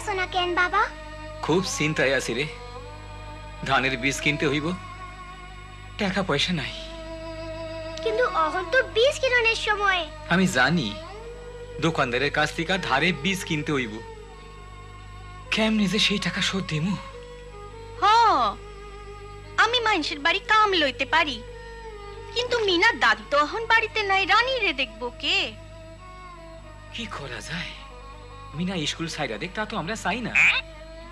আসো না কেন বাবা? খুব চিন্তায় আছি রে। ধানের বীজ কিনতে হইব, টাকা পয়সা নাই। কিন্তু অহন তো বীজ কিরণের সময়। আমি জানি, দোকানদারের কাছ থেকে ধারে বীজ কিনতে হইব। কেমনে যে সেই টাকা শোধ দিমু? হ, আমি মানুষের বাড়ি কাম লইতে পারি, কিন্তু মিনার দাদু তো এখন বাড়িতে নাই, রানী রে দেখবো কে? কি করা যায়? মিনা স্কুল সাইডা দেখ, তা তো আমরা চাই না।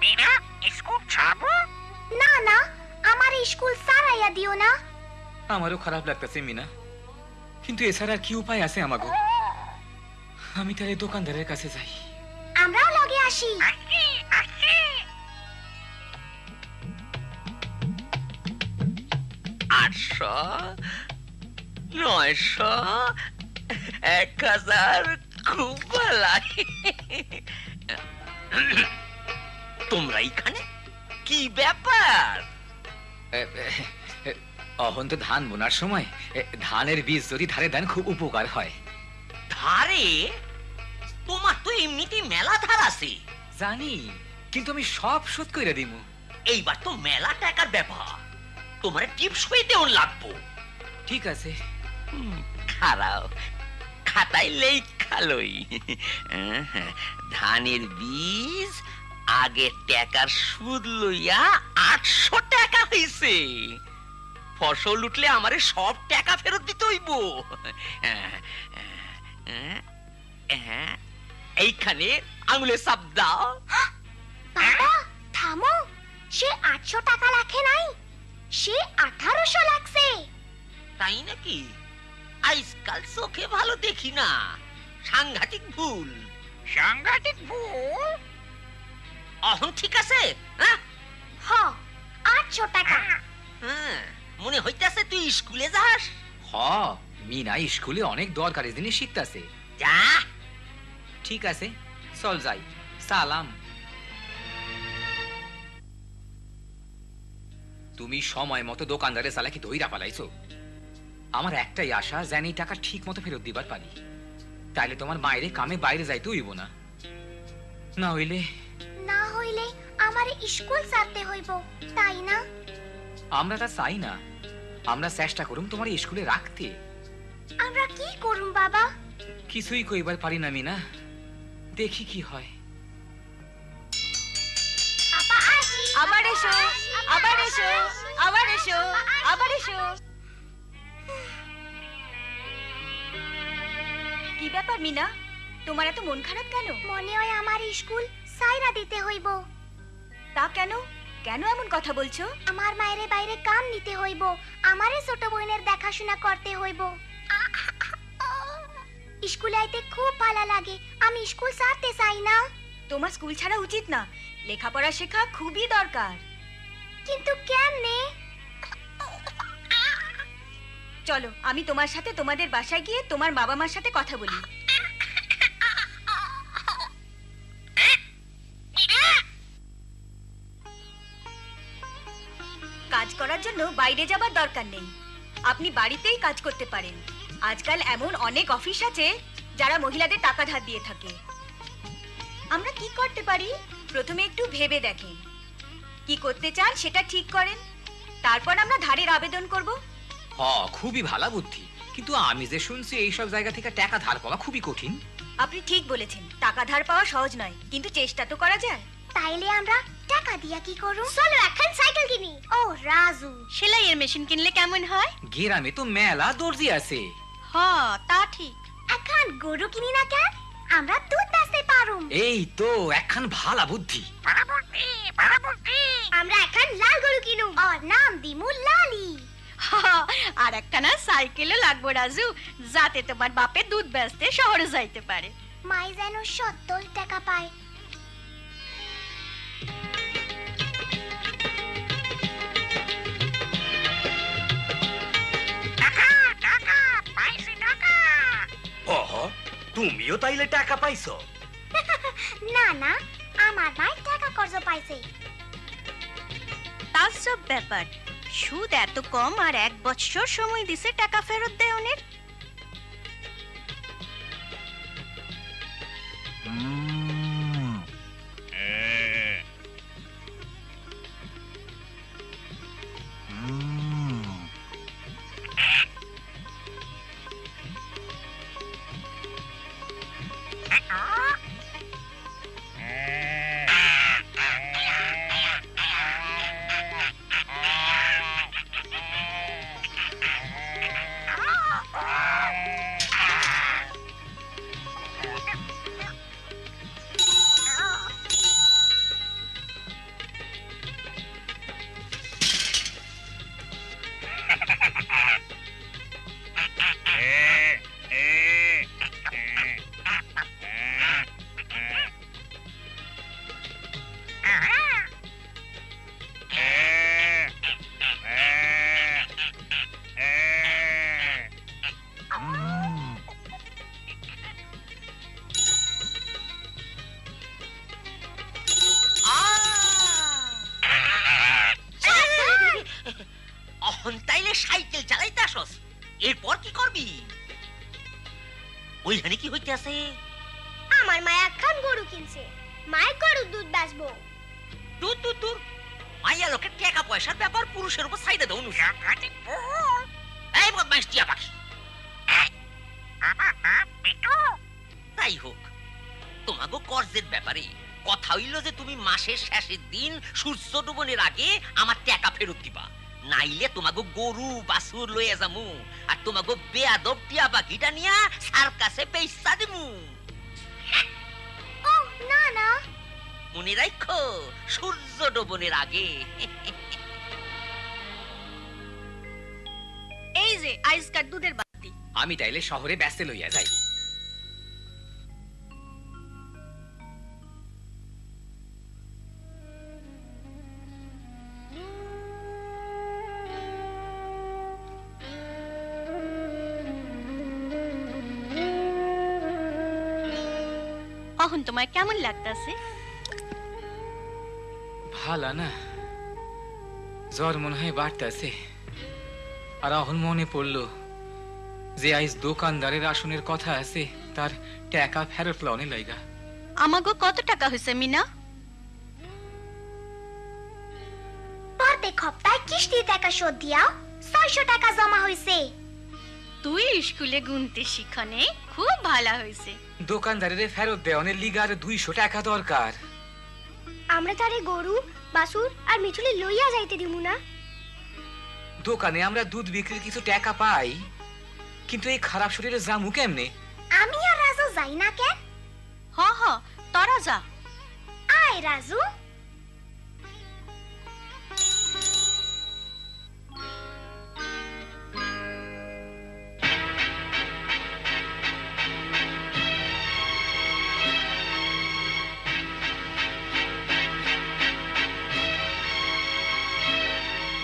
মিনা স্কুল ছাড়বো? না না, আমার স্কুল সারাইয়া দিও না। আমারও খারাপ লাগতেছে মিনা, কিন্তু এছাড়া আর কি উপায় আছে আমাগো? আমি তাহলে দোকানদারের কাছে যাই। আমরাও লগে আসি। আসি আসি। 800, 900, 1000, খুব ভালো। তোমরা এখানে কি ব্যাপার? অহন তো ধান বোনার সময়, ধানের বীজ যদি ধারে দেন খুব উপকার হয়। ধারে? তোমার তো এমনিতেই মেলা ধার আছে। জানি, কিন্তু আমি সব শোধ কইরা দিমু। এইবার তো মেলা টাকার ব্যাপার, তোমার টিপস হইতে লাগবো। ঠিক আছে। খারাও, খাতায় লেখালই। ধানের বীজ আগে টাকার সুদ লইয়া 800 টাকা হইছে। ফসল উঠলে আমারে সব টাকা ফেরত দিতে হইব। এইখানে আঙুলে চাপ দাও। বাবা থামো, সে 800 টাকা লাখে নাই, সে 1800 লাগছে। তাই নাকি? আজকাল চোখে ভালো দেখি না, সাংঘাতিক ভুল। সাংঘাতিক ভুল? অহন ঠিক আছে? হ্যাঁ, হ, 800 টাকা। হ্যাঁ, মনে হইতাছে তুই স্কুলে যাস। হ, মিনা স্কুলে অনেক দরকারি জিনিস শিখতাছে। যা। ঠিক আছে, চল যাই। সালাম। তুমি সময় মতো দোকানদারে চালাকি ধইরা পালাইছো। আমার একটাই আশা, জানি টাকা ঠিক মতো ফেরত দিবার পারি, তাইলে তোমার মায়েরে কামে বাইরে যাইতে হইব না। না হইলে না হইলে আমার স্কুল ছাড়তে হইব, তাই না? আমরা তা চাই না। আমরা চেষ্টা করুম তোমার স্কুলে রাখতে। আমরা কি করুম বাবা? কিছুই কইবার পারি না মিনা, দেখি কি হয়। আপা আসি। আবার এসো, আবার এসো, আবার এসো, আবার এসো। কি ব্যাপার মিনা, তোমার এত মন খারাপ কেন? মনে হয় আমার স্কুল সাইরা দিতে হইব। তা কেন? কেন এমন কথা বলছো? আমার মায়েরে বাইরে কাম নিতে হইব, আমারে ছোট বোনের দেখাশোনা করতে হইব। স্কুলে আইতে খুব ভালো লাগে, আমি স্কুল ছাড়তে চাই না। তোমার স্কুল ছাড়া উচিত না, লেখাপড়া শেখা খুবই দরকার। কিন্তু কেমনে? চলো, আমি তোমার সাথে তোমাদের বাসায় গিয়ে তোমার বাবা মার সাথে কথা বলি। কাজ করার জন্য বাইরে যাবার দরকার নেই, আপনি বাড়িতেই কাজ করতে পারেন। আজকাল এমন অনেক অফিস আছে যারা মহিলাদের টাকা ধার দিয়ে থাকে। আমরা কি করতে পারি? প্রথমে একটু ভেবে দেখেন, কি করতে চান সেটা ঠিক করেন, তারপর আমরা ধারের আবেদন করব। হ, খুবই ভালো বুদ্ধি, কিন্তু আমি যে শুনছি এইসব জায়গা থেকে টাকা ধার পাওয়া খুবই কঠিন। আপনি ঠিক বলেছেন, টাকা ধার পাওয়া সহজ নয়, কিন্তু চেষ্টা তো করা যায়। তাইলে আমরা টাকা দিয়া কি করুম? চলো এখন সাইকেল কিনি। ও রাজু, সেলাইয়ের মেশিন কিনলে কেমন হয়? গ্রামে তো মেলা দর্জি আছে। হ্যাঁ, তা ঠিক। এখন গরু কিনি না কেন? আমরা দুধ বেচতে পারুম। এই তো একখান ভালা বুদ্ধি। আমরা এখন লাল গরু কিনুম, আর নাম দিমু লালি। আর একটা না সাইকেলও লাগবে রাজু, যাতে তোমার বাপে দুধ বেচতে শহরে যাইতে পারে। মাই যেন 70 টাকা পায়। তুমিও তাইলে টাকা পাইছো? না না, আমার ভাই টাকা কর্জ পাইছে। তার সব ব্যাপার, সুদ এত কম আর 1 বছর সময় দিছে টাকা ফেরত দেওয়ার। ওইখানে কি হইতে আছে? আমার মা একখান গরু কিনছে, মায়ের গরুর দুধ বেচবো। দূর দূর দূর, মাইয়া লোকের টাকা পয়সার ব্যাপার পুরুষের উপর চাইতে দাও। এই বদমাইশ টিয়া পাখি, তাই হোক, তোমাগো কর্জের ব্যাপারে কথা হইল যে তুমি মাসের শেষের দিন সূর্য ডুবনের আগে আমার টাকা ফেরত দিবা, নাইলে তোমাগো গরু বাছুর লইয়া যামু আর তোমাগো বেয়াদব টিয়া পাখিটা নিয়া সার্কাসে পয়সা দিমু। ও না না, মনে রাখো, সূর্য ডুবনের আগে। এই যে আইসকার দুধের বাটি। আমি তাইলে শহরে ব্যস্ত লইয়া যাই। এখন তোমার কেমন লাগতাছে? ভালো না, জ্বর মনে হয় বাড়তেছে। আর এখন মনে পড়লো যে আইজ দোকানদারের আসনের কথা আছে, তার টাকা ফেরত লওনে লাইগা। আমাগো কত টাকা হয়েছে মিনা? প্রত্যেক সপ্তাহে কিস্তির টাকা শোধ দিয়াও 600 টাকা জমা হইছে। তুই স্কুলে গুনতে শিখনে খুব ভালো হয়েছে। দোকানদারের ফেরত দেওয়ানের লিগার 200 টাকা দরকার। আমরা তারে গরু বাছুর আর মিঠুলি লইয়া যাইতে দিমু না। দোকানে আমরা দুধ বিক্রির কিছু টাকা পাই, কিন্তু এই খারাপ শরীরে জামু কেমনে? আমি আর রাজু যাই না কেন? হ হ, তোরা যা। আয় রাজু।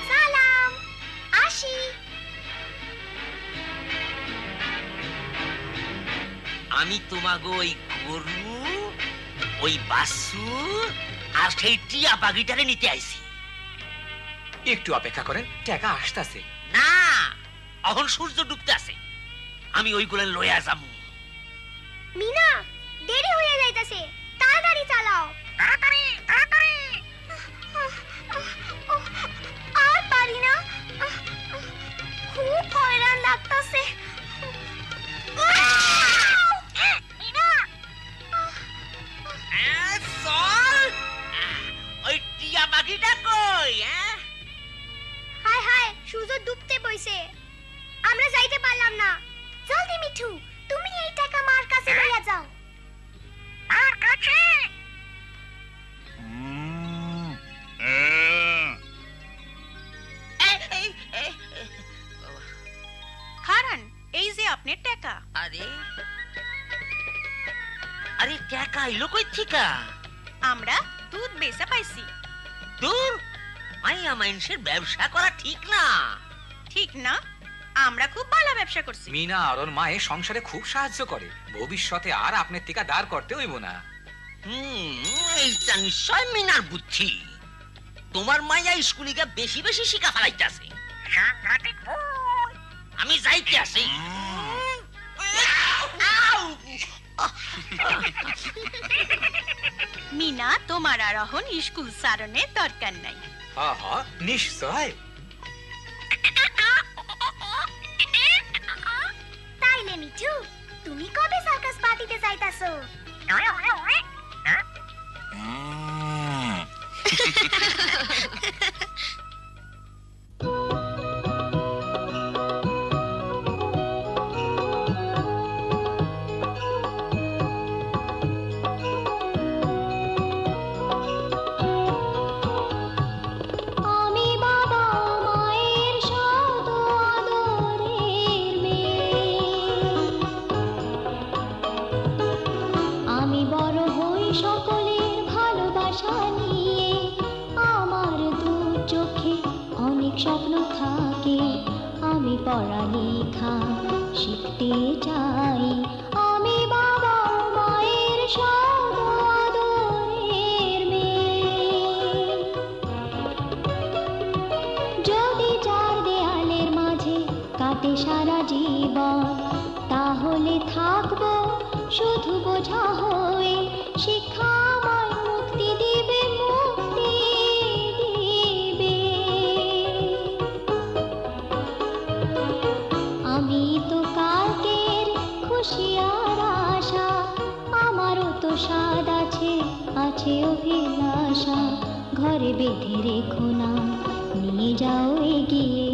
সালাম, আসি। আমি তোমাগো ওই গরু, ওই বাছুর আর সেই টিয়া পাখিটারে নিতে আইছি। একটু অপেক্ষা করেন, টাকা আসতাছে। না, এখন সূর্য ডুবতে আছে, আমি ওইগুলো লইয়া যাবো। মিনা, দেরি হয়ে যাইতাছে, তাড়াতাড়ি চালাও। তাড়াতাড়ি তাড়াতাড়ি। আর পারি না, খুব হয়রান লাগতাছে। চল, ওই টিয়া পাখিটা কই? হায় হায়, সূর্য ডুবতে বইছে, আমরা যাইতে পারলাম না। জলদি মিঠু, তুমি এই টাকা মার কাছে লইয়া যাও। আর কাছে খারান, এই যে আপনার টাকা। আরে আরে, টাকা এলো কই থিকা? আমরা দুধ বেচা পাইছি। দূর, মাইয়া মানুষের ব্যবসা করা ঠিক না। ঠিক না? আমরা খুব ভালো ব্যবসা করছি। মিনা আর ওর মায়ের সংসারে খুব সাহায্য করে, ভবিষ্যতে আর আপনার টিকা দাঁড় করতে হইব না। এইটা নিশ্চয় মিনার বুদ্ধি। তোমার মাইয়া স্কুলিকে বেশি বেশি শিখা ফেলাইতেছে। আমি যাইতে আসি। মিনা, তোমার আর এখন স্কুল সারণের দরকার নাই। হ্যাঁ হ্যাঁ, নিশ্চয়। তাইলে মিঠু, তুমি কবে সার্কাস পার্টিতে যাইতাছো? পড়ালেখা শিখতে চাই, আমি বাবা মায়ের আদরের মেয়ে। যদি চার দেয়ালের মাঝে কাটে সারা জীবন, তাহলে থাকবো বোঝা হয়ে শিক্ষা আমায় মুক্তি দিবে, মুক্তি দিবে। আমি তো কালকের খুশি আর আশা, আমারও তো স্বাদ আছে, আছে অভিলাষা। ঘরে বেঁধে রেখো না, নিয়ে যাও এগিয়ে